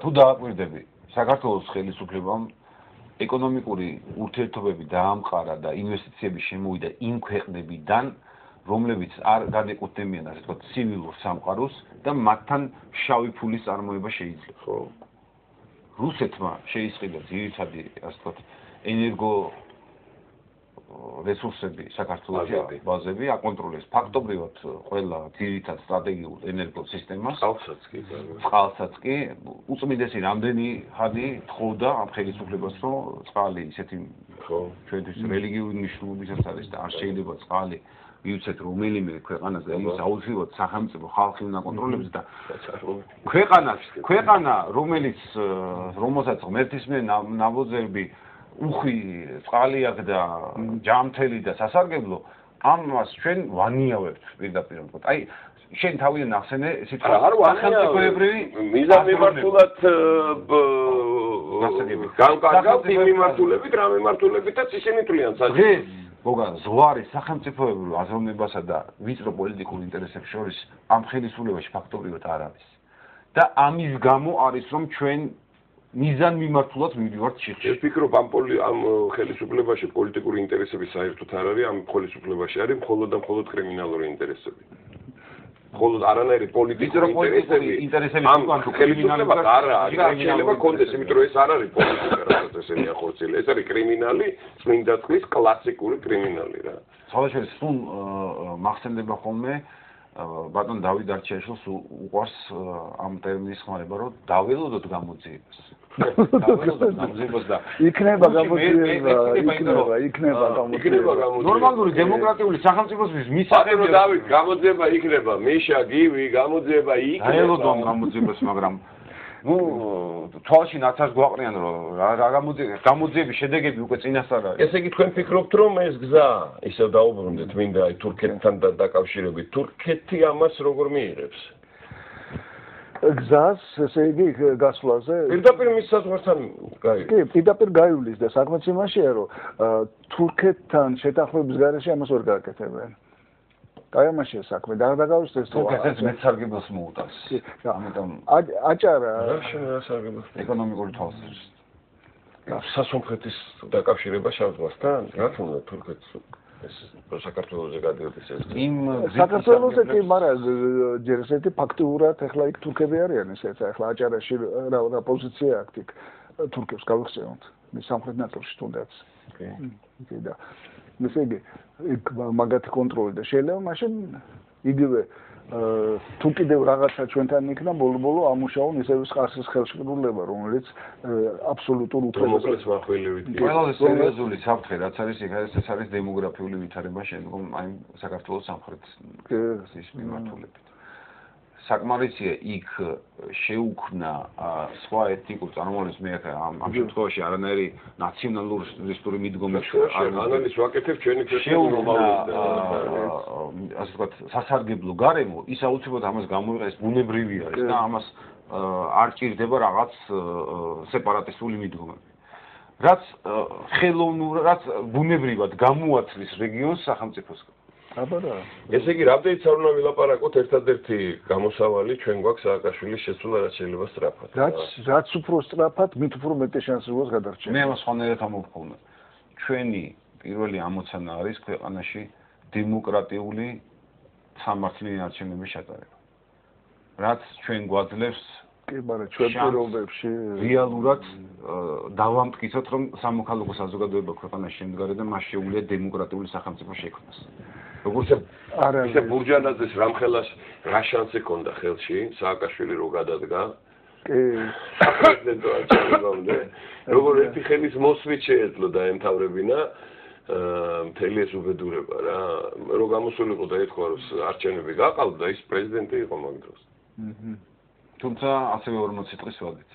თუ დააკვირდები საქართველოს ხელისუფლებამ ეკონომიკური ურთიერთობები დაამყარა და ინვესტიციები შემოვიდა იმ ქვეყნებიდან, რომლებიც არ განეკუთვნებიან ასე ვთქვათ ცივილურ სამყაროს და მათთან შავი ფულის წარმოება შეიძლება. ხო. რუსეთმა შეისყიდა ძირითადი ასე ვთქვათ ენერგო რესურსები საქართველოში ბაზები აკონტროლეს ფაქტობრივად ყველა ძირითად სტრატეგიულ ენერგოსისტემას წყალსაც კი უწმიდესი რამდენი ხანი თხოვდა ამ ხელისუფლებას რომ წყალი ისეთი ჩვენთვის რელიგიური მნიშვნელობისაც არის და არ შეიძლება წყალი მივცეთ რომელიმე ქვეყანას და ის აუცილებლად სახელმწიფო ხალხი უნდა აკონტროლებს და ქვეყანა რომელსაც ღმერთის მიერ ნაბოძები უხი წყალი აქვს და ჯამთელი და სასარგებლო ამას ჩვენ ვანიავებთ პირდაპირ ვთქვათ. აი შენ თავიდან ახსენე სიტყვა სახელმწიფოებრივი მიზანმიმართულად განკარგავთ იმ მიმართულებით რა მიმართულებითაც ისინი თვლიან საჭიროა მოგა ზღვარი სახელმწიფოებრივ აზროვნებასა და ვიწრო პოლიტიკურ ინტერესებს შორის ამ ხელისუფლებაში ფაქტობრივად არ არის. და ამის გამო არის რომ ჩვენ მიზან მიმართულად მივდივართ შიხში. ეს ფიქრობ ამ ხელისუფლებაში პოლიტიკური ინტერესები საერთოდ არ არის, ამ ხელისუფლებაში არის მხოლოდ და მხოლოდ კრიმინალური ინტერესები. მხოლოდ არანაირი პოლიტიკური ინტერესები ამ ხელისუფლებას არ არის. შეიძლება კონდეს, იმიტომ რომ ეს არ არის პოლიტიკა, რასაც ესენია ხორცილი. ეს არის კრიმინალი, წმინდა წყლის კლასიკური კრიმინალი რა. სხვადასხვა სულ მახსენდება ხოლმე ბატონ დავით არჩიაშვილს უყვარს ამ ტერმინის ხმარება რომ დაველოდოთ გამოძიებას. იქნება გამოძიება. ნორმალური დემოკრატიული სახელმწიფოსთვის მისაღებია დავით გამოძიება იქნება, მიშა, გივი, გამოძიება იქნება. დაველოდოთ გამოძიებას, მაგრამ თვალში ნაცარს გვაყრიან რომ რა გამოძიების შედეგები უკვე წინასწარ არის. ესე იგი თქვენ ფიქრობთ რომ ეს გზა ისევ დაუბრუნდეთ მინდა აი თურქეთთან დაკავშირებით. თურქეთი ამას როგორ მიიღებს? გზას, ესე იგი გასვლაზე პირდაპირ მის საზღვართან გაივლის. კი, პირდაპირ გაივლის და საქმეც იმაშია რომ თურქეთთან შეთანხმების გარეშე ამას ვერ გააკეთებენ. აი ამაშია საქმე და დაგავლის ეს თურქეთს მეცარგებელს მოუტანს. ამიტომ აჭარა სარგებელს ეკონომიკური თვალსაზრისით. სასონხეთის დაკავშირება შავ ზღვასთან, რაც უნდა თურქეთს ეს საქართველოზე გადიოდეს ეს. საქართველოზე კი, მაგრამ ჯერ ესეთი ფაქტიურად ახლა იქ თურქები არიან ესეც, ახლა აჭარაში რა პოზიცია აქვს იქ თურქებს გავიხსენოთ. მის სამხრეთ ნაწილში თუნდაც. კი და ესე იგი იქ მაგათი კონტროლი და შეიძლება მაშინ იგივე თუ კიდევ რაღაცა ჩვენთან იქნა ბოლო ამუშავონ ისევ ყარსის ხელშეკრულება რომელიც აბსოლუტურ უფლებას მახვილებით კი ყველაზე სერიოზული საფრთხე რაც არის ეს არის დემოგრაფიული ვითარება შემდგომ აი საქართველოს სამხრეთის მიმართულებით საკმარისია იქ შეუქმნა სხვა ეთნიკურ წარმოადგენს მე ამ შემთხვევაში არანაირი ნაციონალისტური მიდგომის ანალიზს ვაკეთებ ჩვენი შეუქმნა ასე ვთქვათ სასარგებლო გარემო ის აუცილებლად ამას გამოიყენებს ეს ბუნებრივი არის და ამას არ ჭირდება რაღაც სეპარატისტული მიდგომები რაც ხელოვნურად რაც ბუნებრივად გამოაცლის რეგიონს სახელმწიფოსგან აბარა ესე იგი რამდენიც არ უნდა ვილაპარაკოთ ერთადერთი გამოსავალი ჩვენ გვაქვს სააკაშვილის შეცვლა რაც შეიძლება სწრაფად რაც უფრო სწრაფად მით უფრო მეტი შანსი გვაქვს გადარჩენის მე ამას ხანერად ამოვხოვნე ჩვენი პირველი ამოცანა არის ქვეყანაში დემოკრატიული სამართლიანი არჩევნების ჩატარება რაც ჩვენ გვაძლევს კი მაგრამ ჩვენ პირობებში რეალურად დავამტკიცოთ რომ სამოქალაქო საზოგადოება ქვეყანაში შემდგარი და მას შეუძლია დემოკრატიული სახელმწიფო შექმნას როგორც ისე ბურჯანაძეს რამხელას რა შანსი ჰქონდა ხელში სააკაშვილი რო გადადგა კი პრეზიდენტო არჩევნებამდე როგორ ერთი ხელის მოსვლით შეეძლო დაემთავრებინა მთელი ეს უბედურება რა რო გამოსულიყო და ეთქვა რომ არჩევნები გაყალბდა და ის პრეზიდენტი იყო მაგ დროს თუმცა ასევე 40 წლის ვადით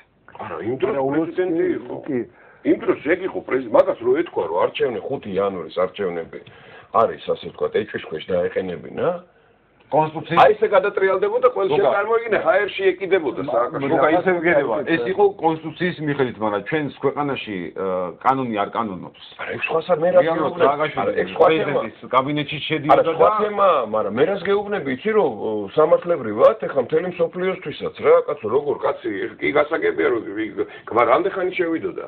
არა იმ დროს პრეზიდენტი იყო კი იმ დროს ეგ იყო პრეზიდენტი მაგას რო ეთქვა რომ არჩევნები 5 იანვრის არჩევნები არის ასე ვთქვათ ეჭვის ქვეშ დაეყენებინა კონსტიტუციის აი ესე გადატრიალდებოდა ყველა შენ წარმოიგინე ჰაერში ეკიდებოდა სააკაშო. უკა ისე ვგედება. ეს იყო კონსტიტუციის მიხედვით, მაგრამ ჩვენს ქვეყანაში კანონი არ კანონობს. არა, ეს სხვას არ მე რა გეუბნები. ეს პრეზიდენტის კაბინეტში შედიოდა და სხვა თემა, მაგრამ მე რას გეუბნები, იცი რომ სამართლებრივად ეხლა მთელი მსოფლიოსთვისაც რა, კაცო, როგორ კაცი, კი გასაგებია რომ კმა რამდენი ხანი შევიდოდა.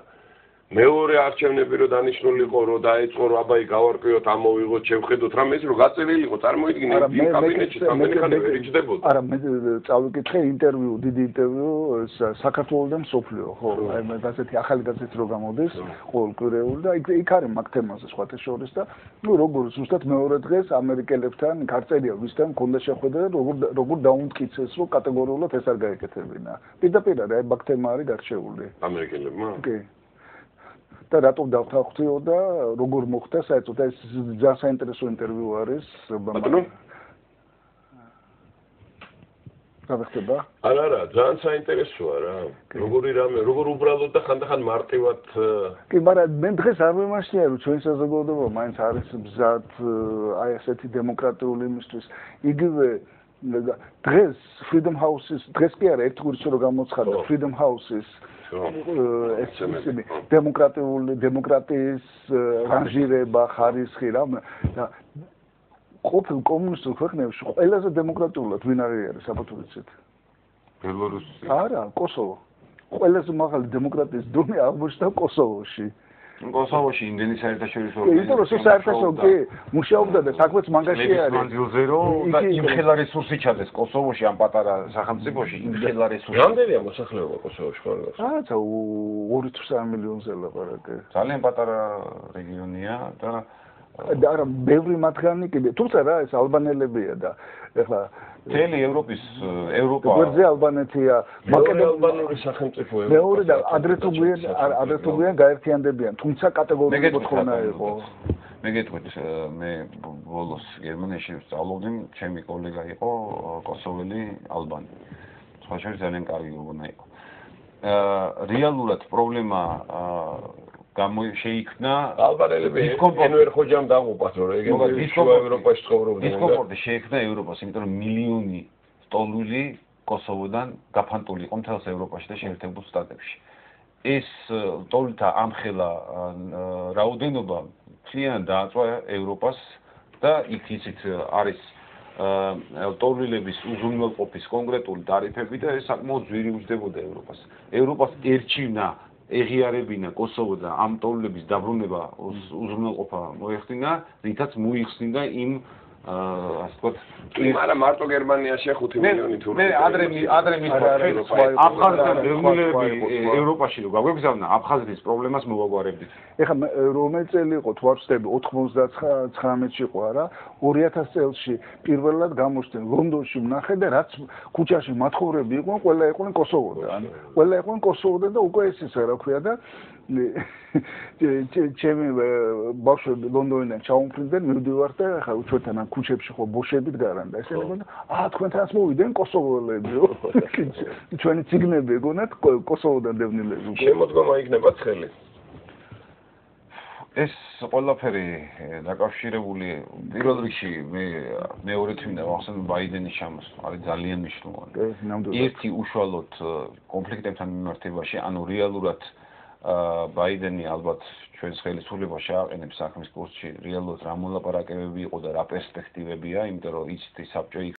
მეორე არჩევნები რო დანიშნული იყო, რომ დაეწყო, რომ აბაი გავარკვიოთ, ამოვიღოთ, შევხედოთ, რამე ეს რო გაწელილი იყო, წარმოიდგინე იმ კაბინეტში რამდენი ხანი ვერ იჯდებოდა. არა, მე წავიკითხე ინტერვიუ, დიდი ინტერვიუ საქართველოსთან მსოფლიო, ხო, აი მე გაზეთი ახალი გაზეთი რო გამოდის, ყოველკვირეული და იქ არის მაგ თემაზე სხვათა შორის და ნუ როგორ ზუსტად მეორე დღეს ამერიკელებთან გარწერია ვისთან მქონდა შეხვედრა და როგორ დაუმტკიცეს, რომ კატეგორიულად ეს არ გაეკეთებინა. პირდაპირ აი მაგ თემა არის გარჩეული. ამერიკელებმა? კი. და რატომ დავთანხმდიო და როგორ მოხდა საერთოდ ეს ძალიან საინტერესო ინტერვიუ არის ბატონო გავხდება არა ძალიან საინტერესოა რა როგორი რამე როგორ უბრალოდ და ხანდახან მარტივად კი მაგრამ მე დღეს არ მიმაშნია რომ ჩვენი საზოგადოება მაინც არის მზად აი ესეთი დემოკრატიული იმისთვის იგივე დღეს Freedom House-ის დღეს კი არა ერთ გურში რომ გამოცხადდა Freedom House-ის დემოკრატიის რანჟირება ხარისხი რა და ყოფილ კომუნისტურ ქვეყნებში ყველაზე დემოკრატიულად ვინ არის საბუთურიცით ბელორუსი არა კოსოვო ყველაზე მაღალი დემოკრატიის დონე აღმოჩნდა კოსოვოში კოსოვოში იმდენი საერთაშორისო იმიტომ რომ საერთაშორისო კი მუშაობდა და საქმეც მანგაში არის მანძილზე რომ და იმხელა რესურსი ჩადეს კოსოვოში ამ პატარა სახელმწიფოში იმხელა რესურსი რამდენია მოსახლეობა კოსოვოში ხარგავს ააცა 2-3 მილიონზე ლაპარაკი ძალიან პატარა რეგიონია და არა ბევრი მათგანი კიდე თუმცა რა ეს ალბანელებია და ეხლა მთელი ევროპა გვერდზე ალბანეთია ალბანური სახელმწიფო მეორე და ადრე თუ გვიან გაერთიანდებიან თუმცა კატეგორიული მოთხოვნა იყო მე გეტყვით მე ბოლოს გერმანიაში ვსწავლობდი ჩემი კოლეგა იყო კოსოველი ალბანი სხვა შორის ძალიან კარგი გოგონა იყო რეალურად პრობლემა შეიქმნა ალბანელები ენვერ ხოჯამ დაღუპათ რომ ეგეთი ევროპაში ცხოვრობდნენ დისკომფორტი შეიქმნა ევროპას იმიტომ რომ მილიონი სტოლული კოსოვოდან გაფანტული იყო მთელს ევროპაში და შეერთებულ შტატებში ეს სტოლთა ამხელა რაოდენობა მთლიანად დააწვა ევროპას და იქ ისიც არის სტოლულების უზრუნველყოფის კონკრეტული ტარიფები და ეს საკმაოდ ძვირი უჯდებოდა ევროპას ერჩივნა ეღიარებინა კოსოვო და ამ ტოლულების დაბრუნება უზრუნველყოფა მოეხდინა, რითაც მოიხსნიდა იმ ასე ვთქვათ, მაგრამ მარტო გერმანიაში 5 მილიონი თურქი. მე ადრე მithვა აფხაზები ევროპაში რომ გაგვეგზავნა, აფხაზეთის პრობლემას მოვაგვარებდით. ეხლა რომელი წელი იყო თუ არ ვცდები 99-ში იყო არა 2000 წელში პირველად გამოჩნდნენ ლონდონში ვნახე და რაც ქუჩაში მათხოვრები იყვნენ ყველა იყვნენ კოსოვოდან და უკვე ეს ისე რა ქვია და ჩემი ბავშვები ლონდონიდან ჩაუმფრინდნენ მივდივარ და ხა ჩვენთან ამ ქუჩებში ხო ბოშები დგარან და ესე λέγონა თქვენთანაც მოვიდნენ კოსოვოელებიო ჩვენი ციგნები ეგონათ კოსოვოდან დევნილები შემოდგომა იქნება ცხელი ეს ყველაფერი დაკავშირებული პირველ რიგში მე მეორე თვინდა ახსენე ბაიდენის ჩამოსვლა არის ძალიან მნიშვნელოვანი ერთი უშუალოდ კონფლიქტებთან მიმართებაში ანუ რეალურად ბაიდენი ალბათ ჩვენს ხელისუფლებაში აყენებს საქმის კურსში რეალურად რა მოლაპარაკებები იყო და რა პერსპექტივებია, იმიტომ რომ იცით საბჭო